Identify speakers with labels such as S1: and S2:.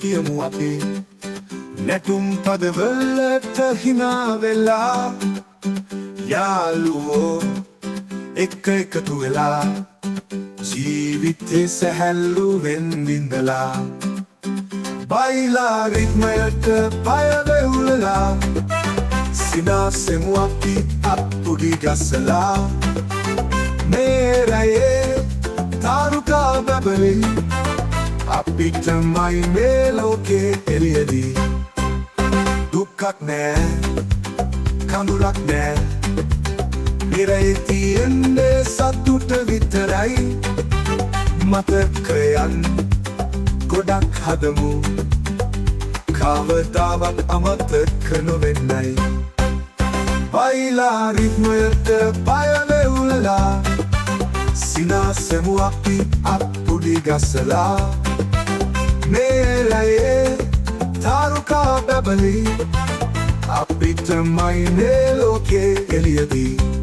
S1: කියමු අපි නැටුම් පදවලට හිනා වෙලා යාළුවෝ එක්ක එකතු වෙලා ජීවිතේ සැහැල්ලුවෙන් විඳලා බයිලා රිද්මයට පය වෙවුලලා සිනාසෙමු අපි අප්පුඩි ගසලා මේ රැයේ තාරුකා බබලි අපිටමයි මේ ලෝකේ එළියදී දුක්ක් නෑ කඳුලක් නෑ නිරයේ තියෙන්නේ සතුට විතරයි මතකයන් ගොඩක් හදමු කවදාවත් අමතක නොවෙන්නයි බයිලා රිද්මයට පය වෙවුලලා සිනාසෙමු අපි අප්පුඩි ගසලා මේ රැයේ තාරුකා බබලි අපිටමයි මේ ලෝකේ එළියදී